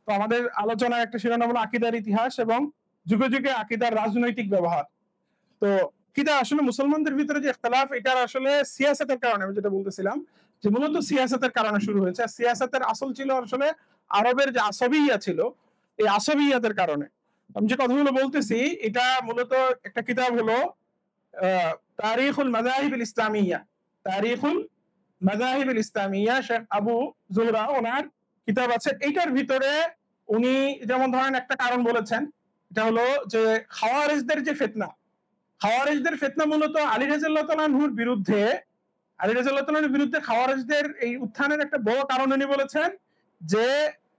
তো আমাদের আলোচনার একটা শিরোনাম হলো আকীদার ইতিহাস এবং যুগে যুগে আকীদার রাজনৈতিক ব্যবহার। তো কিদা আসলে মুসলমানদের ভিতরে যে ইখতিলাফ, এটার আসলে সিয়াসতের কারণে, আমি যেটা বলতেছিলাম যে মূলত সিয়াসতের কারণে শুরু হয়েছে। আর সিয়াসতের আসল ছিল আসলে আরবের যে আসবিয়া ছিল, এই আসবিয়াতের কারণে। আমি যে কথাগুলো বলতেছি এটা মূলত একটা কিতাব হলো তারিখুল মাযাহিবিল ইসলামিয়া, তারিখুল মাযাহিবিল ইসলামিয়া, শেখ আবু জোহরা ওনার কিতাব আছে। এইটার ভিতরে উনি যেমন ধরেন একটা কারণ বলেছেন, এটা হলো যে খাওয়ারিজদের যে ফিতনা, খাওয়ারিজদের ফিতনা মূলত আলী রাদিয়াল্লাহু তাআলা আনহুর বিরুদ্ধে, আলী রাদিয়াল্লাহু তাআলার বিরুদ্ধে খাওয়ারিজদের এই উত্থানের একটা বড় কারণ উনি বলেছেন যে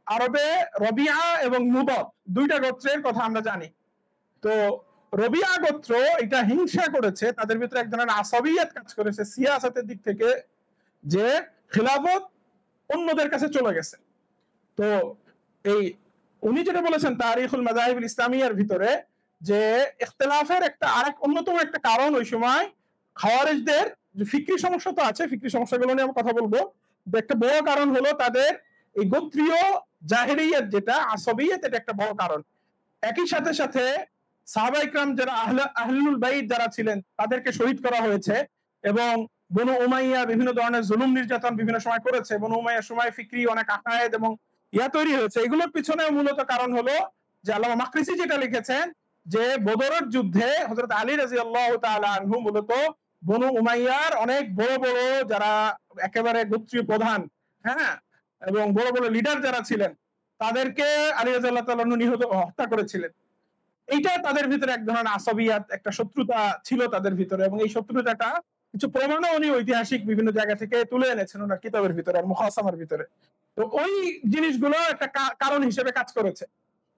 আরবে রবিআ এবং মুদাদ দুইটা গোত্রের কথা আমরা জানি। তো রবিআ গোত্র এটা হিংসা করেছে, তাদের ভিতরে এক ধরনের আসাবিয়াত কাজ করেছে সিয়াসতের দিক থেকে, যে খিলাফত অন্যদের কাছে চলে গেছে। তো এই উনি যেটা বলেছেন তারিখুল মাযাহিবিল ইসলামিয়ার ভিতরে, যে ইখতিলাফের একটা আরেক অন্যতম একটা কারণ ওই সময় খাওয়ারিজদের যে ফিকরি সমস্যা তো আছে, ফিকরি সমস্যাগুলো নিয়ে আমরা কথা বলবো। একটা বড় কারণ হলো তাদের এই গোত্রীয় জাহেরিয়াত, যেটা আসাবিয়াত, এটা একটা বড় কারণ। একই সাথে সাথে সাহাবা ইকরাম যারা আহলুল বাইত যারা ছিলেন তাদেরকে শহীদ করা হয়েছে, এবং বনু উমাইয়া বিভিন্ন ধরনের জুলুম নির্যাতন বিভিন্ন সময় করেছে। বনু উমাইয়ার সময় ফিকরি অনেক আকায়েদ এবং তৈরি হয়েছে। এগুলোর পিছনে মূলত কারণ হলো যে আল্লামা মাকরিসি যেটা লিখেছেন যে বদরের যুদ্ধে হযরত আলী রাদিয়াল্লাহু তাআলা আনহু মূলত বনু উমাইয়ার অনেক বড় বড় যারা একেবারে গোত্রীয় প্রধান, হ্যাঁ, এবং বড় বড় লিডার যারা ছিলেন তাদেরকে আলী রাদিয়াল্লাহু তাআলা হত্যা করেছিলেন। এইটা তাদের ভিতরে এক ধরনের আসাবিয়াত, একটা শত্রুতা ছিল তাদের ভিতরে, এবং এই শত্রুতাটা কিছু প্রমাণও উনি ঐতিহাসিক বিভিন্ন জায়গা থেকে তুলে এনেছেন ওনার কিতাবের ভিতরে আর মুখাসামার ভিতরে। তো ওই জিনিসগুলো একটা কারণ হিসেবে কাজ করেছে।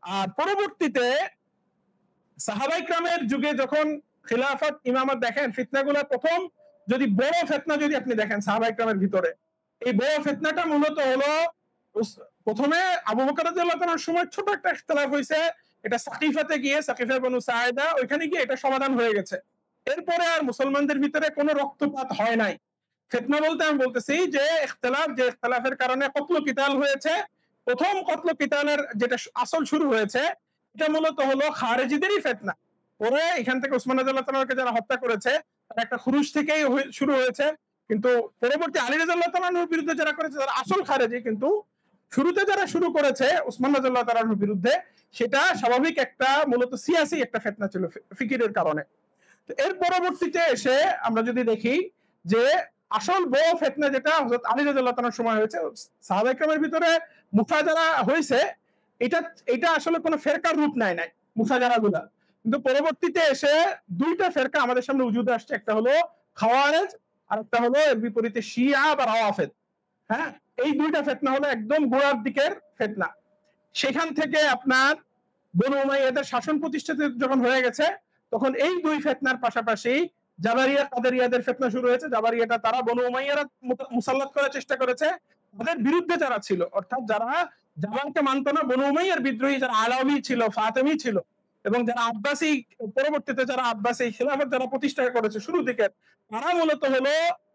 আর পরবর্তীতে সাহাবা ইকরামের যুগে যখন খিলাফত ইমামত দেখেন, ফিতনাগুলো প্রথম যদি বড় ফিতনা যদি আপনি দেখেন সাহাবা ইকরামের ভিতরে, এই বড় ফিতনাটা মূলত হলো প্রথমে আবু বকর রাদিয়াল্লাহু তাআলার সময় ছোট একটা ইখতিলাফ হয়েছে, এটা সাকিফাতে গিয়ে, সাকিফা বনু সাঈদা, ওইখানে গিয়ে এটা সমাধান হয়ে গেছে। এরপরে আর মুসলমানদের ভিতরে কোনো রক্তপাত হয় নাই। ফিতনা বলতে আমি বলতেছি যে ইখতিলাফ, যে ইখতিলাফের কারণে কতল কিতাল হয়েছে। প্রথম কতল কিতালের যেটা আসল শুরু হয়েছে, এটা মূলত হলো খারেজিদেরই ফিতনা। পরে এখান থেকে উসমান রাদিয়াল্লাহু তাআলাকে যারা হত্যা করেছে তার একটা খুরুজ থেকেই শুরু হয়েছে, কিন্তু পরবর্তী আলী রাদিয়াল্লাহু তাআলার বিরুদ্ধে যারা করেছে তারা আসল খারেজি, কিন্তু শুরুতে যারা শুরু করেছে উসমান রাদিয়াল্লাহু তাআলার বিরুদ্ধে, সেটা স্বাভাবিক একটা মূলত সিয়াসি একটা ফিতনা ছিল ফিকিরের কারণে। তো এর পরবর্তীতে এসে আমরা যদি দেখি যে আসল বড় ফিতনা যেটা হযরত আলী রাদিয়াল্লাহু তাআলার সময় হয়েছে, সাহাবা ইকরামের ভিতরে মুফাজারা হয়েছে, এটা আসলে কোনো ফেরকার রূপ নেয় নাই মুফাজারাগুলা, কিন্তু পরবর্তীতে এসে দুইটা ফেরকা আমাদের সামনে উজুদে আসছে, একটা হলো খাওয়ারিজ আর একটা হলো এর বিপরীতে শিয়া বা রাওয়াফিদ। হ্যাঁ, এই দুইটা ফিতনা হলো একদম গোড়ার দিকের ফিতনা। সেখান থেকে আপনার বনু উমাইয়াদের শাসন প্রতিষ্ঠিত যখন হয়ে গেছে, তখন এই দুই ফিতনার পাশাপাশি জাবারিয়া কাদেরিয়াদের ফিতনা শুরু হয়েছে। জাবারিয়াটা তারা বনু উমাইয়ারা মুসাল্লাত করার চেষ্টা করেছে, তাদের বিরুদ্ধে যারা ছিল, অর্থাৎ যারা জাবারকে মানত না, বনু উমাইয়ার বিদ্রোহী যারা আলাউই ছিল, ফাতেমি ছিল, এবং যারা আব্বাসী, পরবর্তীতে যারা আব্বাসী খিলাফত যারা প্রতিষ্ঠা করেছে শুরু দিকে, তারা মূলত হলো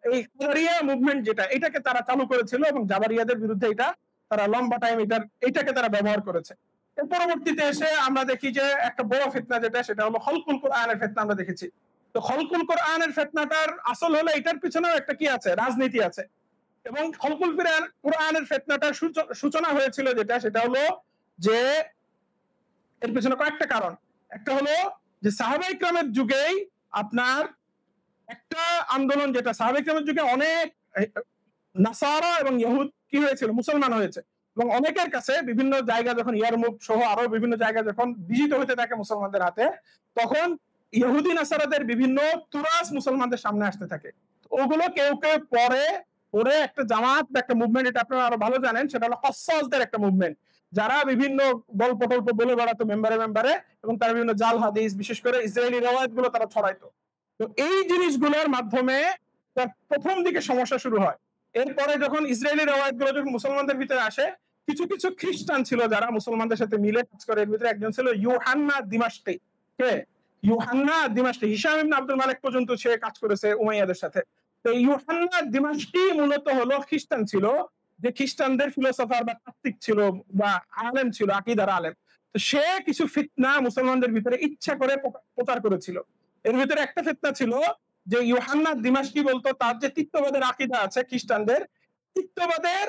এই কাদেরিয়া মুভমেন্ট যেটা, এটাকে তারা চালু করেছিল, এবং জাবারিয়াদের বিরুদ্ধে এটা তারা লম্বা টাইম এটাকে তারা ব্যবহার করেছে। এর পরবর্তীতে এসে আমরা দেখি যে একটা বড় ফিতনা যেটা, সেটা হলো খলকুল কোরআনের ফিতনা আমরা দেখেছি। তো খলকুল কোরআনের ফিতনাটার আসল হলো এটার পিছনেও একটা কি আছে, রাজনীতি আছে। এবং খলকুল কোরআনের ফিতনাটার সূচনা হয়েছিল যেটা, সেটা হলো যে এর পিছনে কয়েকটা কারণ। একটা হলো যে সাহাবা ইকরামের যুগেই আপনার একটা আন্দোলন, যেটা সাহাবা ইকরামের যুগে অনেক নাসারা এবং ইহুদ কি হয়েছিল, মুসলমান হয়েছে, এবং অনেকের কাছে বিভিন্ন জায়গা যখন ইয়ারমুক সহ আরো বিভিন্ন জায়গা যখন বিজিত হতে থাকে মুসলমানদের হাতে, তখন ইহুদি নাসারাদের বিভিন্ন তুরাস মুসলমানদের সামনে আসতে থাকে। ওগুলো কেউ কেউ পরে পরে একটা জামাত বা একটা মুভমেন্ট, এটা আপনারা আরো ভালো জানেন, সেটা হলো কসাসদের একটা মুভমেন্ট, যারা বিভিন্ন গল্প টল্প বলে বেড়াতো মেম্বারে, এবং তারা বিভিন্ন জাল হাদিস, বিশেষ করে ইসরায়েলি রেওয়ায়াত গুলো তারা ছড়াইতো। তো এই জিনিসগুলোর মাধ্যমে তার প্রথম দিকে সমস্যা শুরু হয়। এরপরে যখন ইসরায়েলি রেওয়ায়াত গুলো যখন মুসলমানদের ভিতরে আসে, কিছু কিছু খ্রিস্টান ছিল যারা মুসলমানদের সাথে মিলে কাজ করে। এর ভিতরে একজন ছিল ইউহান্না দিমাশকি। কে? ইউহান্না দিমাশকি। হিশাম ইবনে আব্দুল মালিক পর্যন্ত সে কাজ করেছে উমাইয়াদের সাথে। তো ইউহান্না দিমাশকি মূলত হলো খ্রিস্টান ছিল, যে খ্রিস্টানদের ফিলোসফার বা তাত্ত্বিক ছিল বা আলেম ছিল, আকীদার আলেম। তো সে কিছু ফিতনা মুসলমানদের ভিতরে ইচ্ছা করে প্রচার করেছিল। এর ভিতরে একটা ফিতনা ছিল যে ইউহান্না দিমাশকি বলতো তার যে তিত্ববাদের আকীদা আছে খ্রিস্টানদের, তিত্ববাদের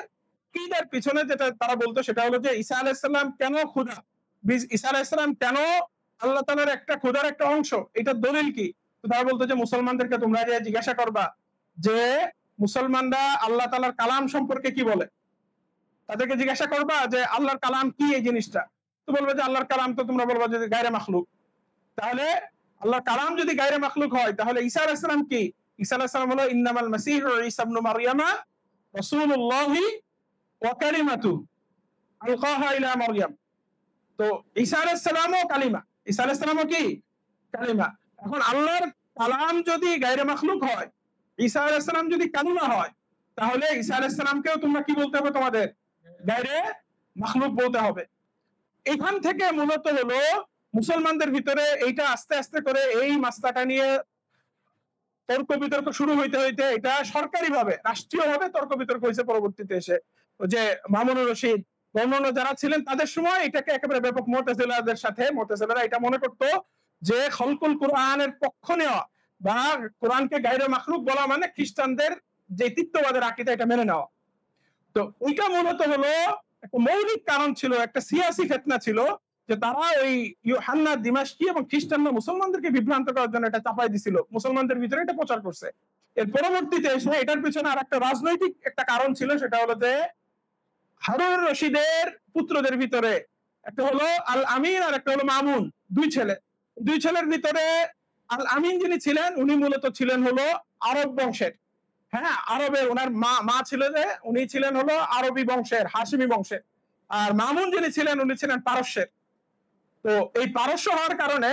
আকীদার পিছনে যেটা তারা বলতো সেটা হলো যে ঈসা আলাইহিস সালাম কেন খোদা, ঈসা আলাইহিস সালাম কেন আল্লাহ তাআলার একটা খোদার একটা অংশ, এটার দলিল কি? তো তারা বলতো যে মুসলমানদেরকে তোমরা যে জিজ্ঞাসা করবা যে মুসলমানরা আল্লাহ তাআলার কালাম সম্পর্কে কি বলে, তাদেরকে জিজ্ঞাসা করবা যে আল্লাহর কালাম কি এই জিনিসটা, তো বলবে যে আল্লাহর কালাম তো তোমরা বলবা যে গায়রে মাখলুক। তাহলে আল্লাহর কালাম যদি গায়রে মাখলুক হয় তাহলে ঈসা আলাইহিস সালাম কি? ঈসা আলাইহিস সালাম হলো ইন্নামাল মাসীহু ঈসা ইবনে মারইয়ামা রাসূলুল্লাহি ওয়া কালিমাতুহু আলকাহা ইলা মারইয়াম। তো ঈসা আলাইহিস সালামও কালিমা, ঈসা আলাইহিস সালামও কি কালিমা। এখন আল্লাহর কালাম যদি গায়রে মাখলুক হয়, ঈসা আলাইহিস সালাম যদি কালিমা হয়, তাহলে ঈসা আলাইহিস সালামকেও তোমরা কি বলতে হবে? তোমাদের গায়রে মাখলুক বলতে হবে। এখান থেকে মূলত হলো মুসলমানদের ভিতরে এইটা আস্তে আস্তে করে এই মাসলাটা নিয়ে তর্ক বিতর্ক শুরু হইতে হইতে এটা সরকারিভাবে রাষ্ট্রীয়ভাবে তর্ক বিতর্ক হয়েছে পরবর্তীতে এসে, যে মামুনুর রশিদ অন্যান্য যারা ছিলেন তাদের সময় এটাকে একেবারে ব্যাপক মুতাজিলাদের সাথে, মুতাজিলারা এটা মনে করতো যে খলকুল কোরআনের পক্ষ নেওয়া বা কোরআনকে গায়রে মাখলুক বলা মানে খ্রিস্টানদের যে তিত্ববাদের আকীদা এটা মেনে নেওয়া। তো ওইটা মূলত হলো একটা মৌলিক কারণ ছিল, একটা সিয়াসি ফিতনা ছিল যে তারা ওই ইউহান্না দিমাশকি এবং খ্রিস্টানরা মুসলমানদেরকে বিভ্রান্ত করার জন্য এটা চাপাই দিছিল, মুসলমানদের ভিতরে এটা প্রচার করছে। এর পরবর্তীতে এসে এটার পিছনে আর একটা রাজনৈতিক একটা কারণ ছিল, সেটা হলো যে হারুন রশিদের পুত্রদের ভিতরে একটা হলো আল আমিন আর একটা হলো মামুন, দুই ছেলের ভিতরে আল আমিন যিনি ছিলেন উনি মূলত ছিলেন হলো আরব বংশের, হ্যাঁ আরবের, ওনার মা ছিল যে উনি ছিলেন হলো আরবি বংশের, হাশিমি বংশের। আর মামুন যিনি ছিলেন উনি ছিলেন পারস্যের। তো এই পারস্য হওয়ার কারণে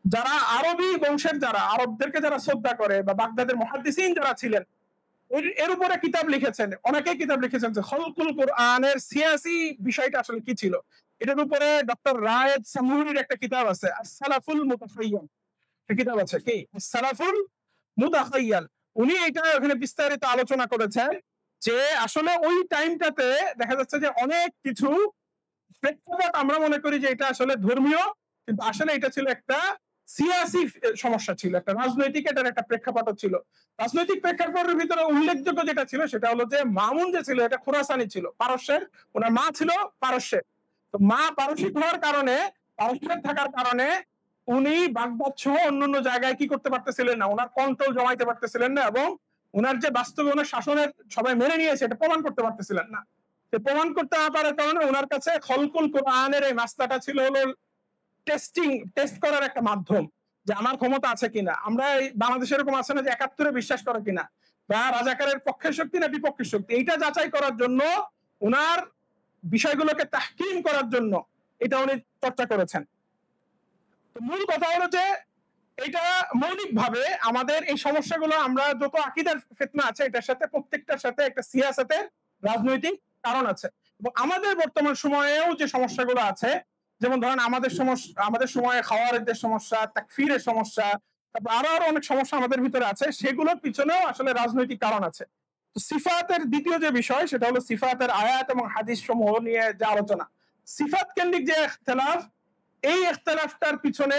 যারা আরবি বংশের, যারা আরবদেরকে যারা শ্রদ্ধা করে বা বাগদাদের মুহাদ্দিসিন যারা ছিলেন, এর উপরে কিতাব লিখেছেন, অনেকেই কিতাব লিখেছেন যে খলকুল কোরআনের সিয়াসি বিষয়টা আসলে কি ছিল। এটার উপরে ডক্টর রায়েদ সামুরির একটা কিতাব আছে, as-সালাফুল মুতাখায়্যাল, কিতাব আছে কি as-সালাফুল মুতাখায়্যাল। উনি এটা ওখানে বিস্তারিত আলোচনা করেছেন যে আসলে ওই টাইমটাতে দেখা যাচ্ছে যে অনেক কিছু প্রেক্ষাপট আমরা মনে করি যে এটা আসলে ধর্মীয়, কিন্তু আসলে এটা ছিল একটা সিয়াসি সমস্যা, ছিল একটা রাজনৈতিক, এটার একটা প্রেক্ষাপট ছিল। রাজনৈতিক প্রেক্ষাপটের ভিতরে উল্লেখযোগ্য যেটা ছিল সেটা হলো যে মামুন যে ছিল এটা খুরাসানি ছিল, পারস্যের, ওনার মা ছিল পারস্যের। তো মা পারসিক হওয়ার কারণে, পারস্যের থাকার কারণে উনি বাগদাদ সহ অন্যান্য জায়গায় কি করতে পারতেছিলেন না, ওনার কন্ট্রোল জমাইতে পারতেছিলেন না, এবং ওনার যে বাস্তবে ওনার শাসনের সবাই মেনে নিয়েছে এটা প্রমাণ করতে পারতেছিলেন না। প্রমাণ করতে না পারার কারণে ওনার কাছে খলকুল কোরআনের এই মাসলাটা ছিল হলো টেস্ট করার একটা মাধ্যম, যে আমার ক্ষমতা আছে কিনা। আমরা বাংলাদেশে এরকম আছে না যে ৭১ বিশ্বাস করে কিনা, বা রাজাকারের পক্ষের শক্তি না বিপক্ষের শক্তি, এইটা যাচাই করার জন্য ওনার বিষয়গুলোকে তাহকিম করার জন্য এটা উনি চর্চা করেছেন। তো মূল কথা হলো যে এটা মৌলিকভাবে আমাদের এই সমস্যাগুলো, আমরা যত আকীদার ফিতনা আছে এটার সাথে প্রত্যেকটার সাথে একটা সিয়াসতের রাজনৈতিক কারণ আছে। এবং আমাদের বর্তমান সময়েও যে সমস্যাগুলো আছে, যেমন ধরেন আমাদের সময়ে খাওয়ারিদের সমস্যা, তাকফিরের সমস্যা, তারপর আরো অনেক সমস্যা আমাদের ভিতরে আছে, সেগুলোর পিছনেও আসলে রাজনৈতিক কারণ আছে। তো সিফাতের দ্বিতীয় যে বিষয় সেটা হলো সিফাতের আয়াত এবং হাদিস সমূহ নিয়ে যে আলোচনা। সিফাত কেন্দ্রিক যে ইখতিলাফ, এই ইখতিলাফটার পিছনে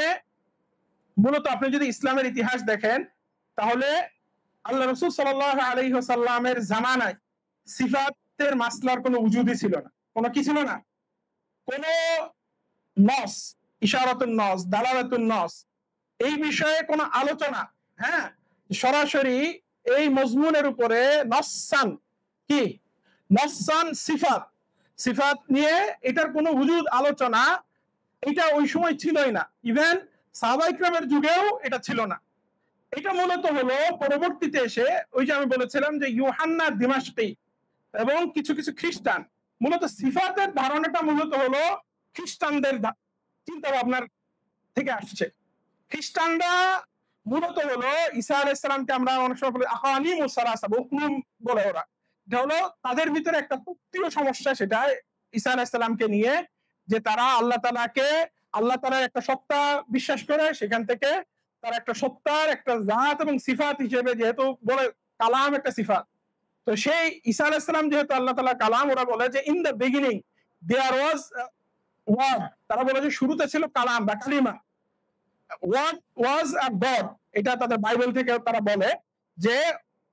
মূলত আপনি যদি ইসলামের ইতিহাস দেখেন তাহলে আল্লাহ রাসূল সাল্লাল্লাহু আলাইহি ওয়াসাল্লামের জামানায় সিফাতের মাসলার কোনো উজুদই ছিল না, কোনো কি ছিল না, কোনো নস, ইশারাতুন নস, দালালাতুন নস, এই বিষয়ে কোনো আলোচনা, হ্যাঁ সরাসরি এই মজমুনের উপরে নসসান কি নসসান সিফাত নিয়ে এটার কোনো উজুদ আলোচনা এটা ওই সময় ছিলই না। ইভেন সাহাবায়ে কেরামের যুগেও এটা ছিল না। এটা মূলত হলো পরবর্তীতে এসে, ওই যে আমি বলেছিলাম যে ইউহান্না দিমাশকি এবং কিছু কিছু খ্রিস্টান, মূলত সিফাতের ধারণাটা মূলত হলো খ্রিস্টানদের চিন্তা ভাবনার থেকে আসছে। খ্রিস্টানরা মূলত হলো ঈসা আলাইহিস সালামকে আমরা অনেক সময় বলি আকানিমুস সালাসা, হুকুম বলে ওরা। এটা হলো তাদের ভিতরে একটা তত্ত্বীয় সমস্যা, সেটা ঈসা আলাইহিস সালামকে নিয়ে, যে তারা আল্লাহ তাআলার একটা সত্তা বিশ্বাস করে, সেখান থেকে তার একটা সত্তার একটা জাত এবং সিফাত হিসেবে, যেহেতু বলে কালাম একটা সিফাত, তো সেই ঈসা আলাইহিস সালাম যেহেতু আল্লাহ তাআলা কালাম, ওরা বলে যে in the beginning there was word, তারা বলে যে শুরুতে ছিল কালাম বা কালিমা, ওয়ার্ড ওয়াজ আ গড, এটা তাদের বাইবেল থেকে তারা বলে যে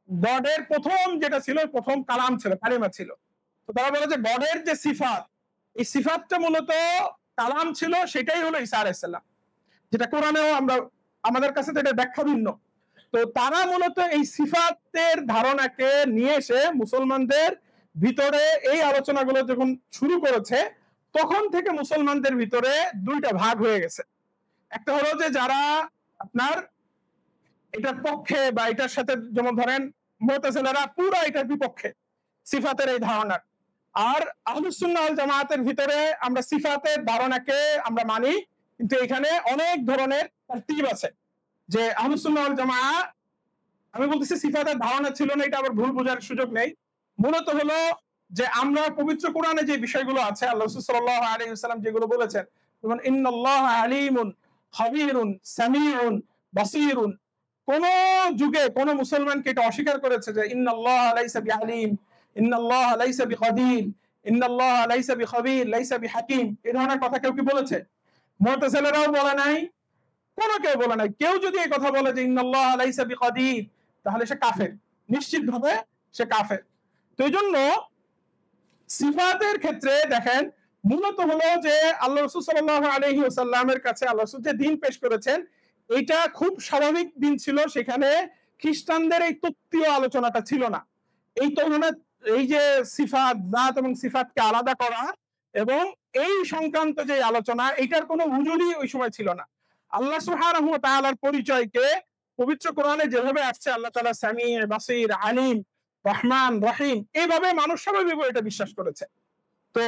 গডের প্রথম যেটা ছিল প্রথম কালাম ছিল, কালিমা ছিল। তো তারা বলে যে গডের যে সিফাত, এই সিফাতটা মূলত কালাম ছিল, সেটাই হলো ঈসা আলাইহিস সালাম, যেটা কোরআনেও আমরা আমাদের কাছে তো এটা ব্যাখ্যা ভিন্ন। তো তারা মূলত এই সিফাতের ধারণাকে নিয়ে এসে মুসলমানদের ভিতরে এই আলোচনাগুলো যখন শুরু করেছে, তখন থেকে মুসলমানদের ভিতরে দুইটা ভাগ হয়ে গেছে। একটা হলো যে যারা আপনার এটার পক্ষে বা এটার সাথে, যেমন ধরেন মুতাজিলারা পুরো এটার বিপক্ষে সিফাতের এই ধারণার, আর আহলুস সুন্নাহ ওয়াল জামায়াতের ভিতরে আমরা সিফাতের ধারণাকে আমরা মানি, কিন্তু এখানে অনেক ধরনের তারতিব আছে। যে আহলুস সুন্নাহ ওয়াল জামায়া, আমি বলতেছি সিফাতের ধারণা ছিল না, এটা আবার ভুল বোঝার সুযোগ নেই। মূলত হলো যে আমরা পবিত্র কোরআনে যে বিষয়গুলো আছে, আল্লাহ রাসূল সাল্লাল্লাহু আলাইহি ওয়াসাল্লাম যেগুলো বলেছেন, যেমন ইন্নাল্লাহা আলীমুন খাবীরুন সামিউন বাসীরুন, কোন যুগে কোন মুসলমানকে এটা অস্বীকার করেছে যে ইন্নাল্লাহা লাইসা বিআলিম, ইন্নাল্লাহা লাইসা বিকাদির, ইন্নাল্লাহা লাইসা বিখাবীর, লাইসা বিহাকিম, এই ধরনের কথা কেউ কি বলেছে? মুতাজিলারাও বলে নাই, কোন কেউ বলে নাই। কেউ যদি এই কথা বলে যে ইন্নাল্লাহা লাইসা বিকাদির, তাহলে সে কাফের, নিশ্চিতভাবে সে কাফের। তো এই জন্য সিফাতের ক্ষেত্রে দেখেন, মূলত হলো যে আল্লাহ রাসূল সাল্লাল্লাহু আলাইহি ওয়াসাল্লামের কাছে আল্লাহ রাসূল যে দিন পেশ করেছেন, এটা খুব স্বাভাবিক দিন ছিল। সেখানে খ্রিস্টানদের এই তত্ত্বীয় আলোচনাটা ছিল না। এই তুলনা, এই যে সিফাত, জাত এবং সিফাতকে আলাদা করা এবং এই সংক্রান্ত যে আলোচনা, এটার কোনো উজুরই ওই সময় ছিল না। আল্লাহ সুবহানাহু ওয়া তাআলার পরিচয়কে পবিত্র কোরআনে যেভাবে আসছে, আল্লাহ তাআলা সামি, বাসীর, আলিম, রহমান, রহিম, এইভাবে মানুষ স্বাভাবিকভাবে এটা বিশ্বাস করেছে। তো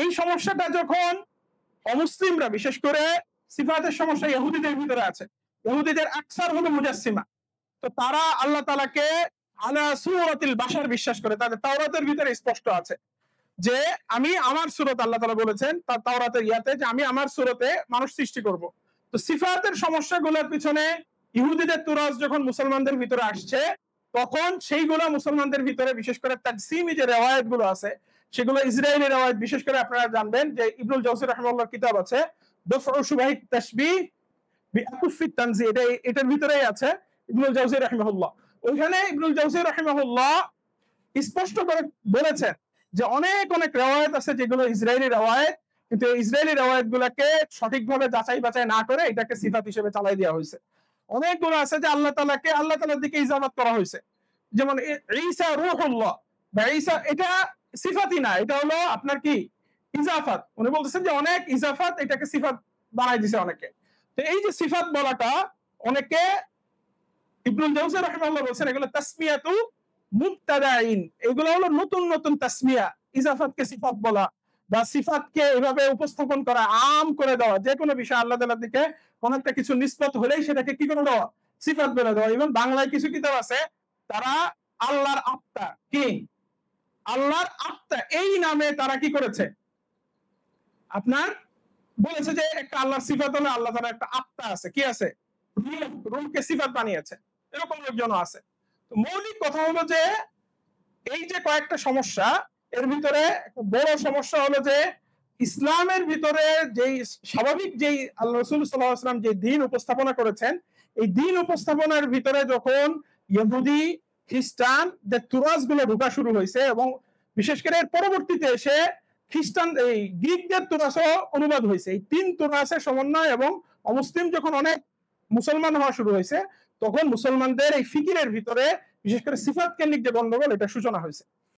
এই সমস্যাটা যখন অমুসলিমরা, বিশেষ করে সিফাতের সমস্যা ইহুদিদের ভিতরে আছে, ইহুদিদের আকসার হলো মুজাসসিমা, তো তারা আল্লাহ তাআলাকে আলা সূরাতিল বাশার বিশ্বাস করে। তাদের তাওরাতের ভিতরে স্পষ্ট আছে যে আমি আমার সূরত, আল্লাহ তাআলা বলেছেন তার তাওরাতের ইয়াতে যে আমি আমার সূরতে মানুষ সৃষ্টি করব। তো সিফাতের সমস্যাগুলোর পিছনে ইহুদিদের তুরাজ যখন মুসলমানদের ভিতরে আসছে, তখন সেইগুলো মুসলমানদের ভিতরে, বিশেষ করে তাকসীমি যে রিওয়ায়াত গুলো আছে, সেগুলো ইসরায়েলি রিওয়ায়াত। বিশেষ করে আপনারা জানবেন যে ইবনুল জাওজি রাহিমাহুল্লাহর কিতাব আছে দফউ শুবাহিত তাশবিহ বিআকুফিত তানজিহ, এটার ভিতরেই আছে ইবনুল জাওজি রাহিমাহুল্লাহ। ওইখানে ইবনুল জাওজি রাহিমাহুল্লাহ স্পষ্ট করে বলেছেন যে অনেক অনেক রিওয়ায়াত আছে যেগুলো ইসরায়েলি রিওয়ায়াত, কিন্তু ইসরায়েলি রিওয়ায়াত গুলাকে সঠিকভাবে যাচাই বাছাই না করে এটাকে সিফাত হিসেবে চালাই দেওয়া হয়েছে। অনেকগুলো আছে যে আল্লাহ তাআলাকে আল্লাহ তাআলার দিকে ইজাফাত করা হয়েছে, যেমন ঈসা রূহুল্লাহ বা ঈসা, এটা সিফাতই না, এটা হলো আপনার কি ইজাফাত। উনি বলতেছেন যে অনেক ইজাফাত, এটাকে সিফাত বানাই দিছে অনেকে। তো এই যে সিফাত বলাটা, অনেকে ইবনুল জাওজি রাহিমাহুল্লাহ বলেছেন এগুলো তাসমিয়াতু মুবতাদাইন, এগুলো হলো নতুন নতুন তাসমিয়া। ইজাফাতকে সিফাত বলা বা সিফাতকে এভাবে উপস্থাপন করা, আম করে দেওয়া, যে কোনো বিষয় আল্লাহ তাআলার দিকে কোন একটা কিছু নিসবত হলেই সেটাকে কি করে দেওয়া, সিফাত বলে দেওয়া। এবং বাংলায় কিছু কিতাব আছে, তারা আল্লাহর আত্মা, কি আল্লাহর আত্মা এই নামে তারা কি করেছে, আপনার বলেছে যে একটা আল্লাহর সিফাত হলো আল্লাহ তাআলার একটা আত্মা আছে, কি আছে, রূহকে সিফাত বানিয়েছে, এরকম লোকজন আছে। তো মৌলিক কথা হলো যে এই যে কয়েকটা সমস্যা, এর ভিতরে একটা বড় সমস্যা হলো যে ইসলামের ভিতরে যেই স্বাভাবিক যেই আল্লাহ রাসূল সাল্লাল্লাহু আলাইহি ওয়াসাল্লাম যে দ্বীন উপস্থাপনা করেছেন, এই দ্বীন উপস্থাপনার ভিতরে যখন ইহুদি, খ্রিস্টানদের তুরাসগুলো ঢোকা শুরু হয়েছে, এবং বিশেষ করে এর পরবর্তীতে এসে খ্রিস্টান এই গ্রিকদের তুরাসও অনুবাদ হয়েছে, এই তিন তুরাসের সমন্বয়, এবং অমুসলিম যখন অনেক মুসলমান হওয়া শুরু হয়েছে, তখন মুসলমানদের এই ফিকিরের ভিতরে বিশেষ করে সিফাত কেন্দ্রিক যে গন্ডগোল, এটা সূচনা হয়েছে।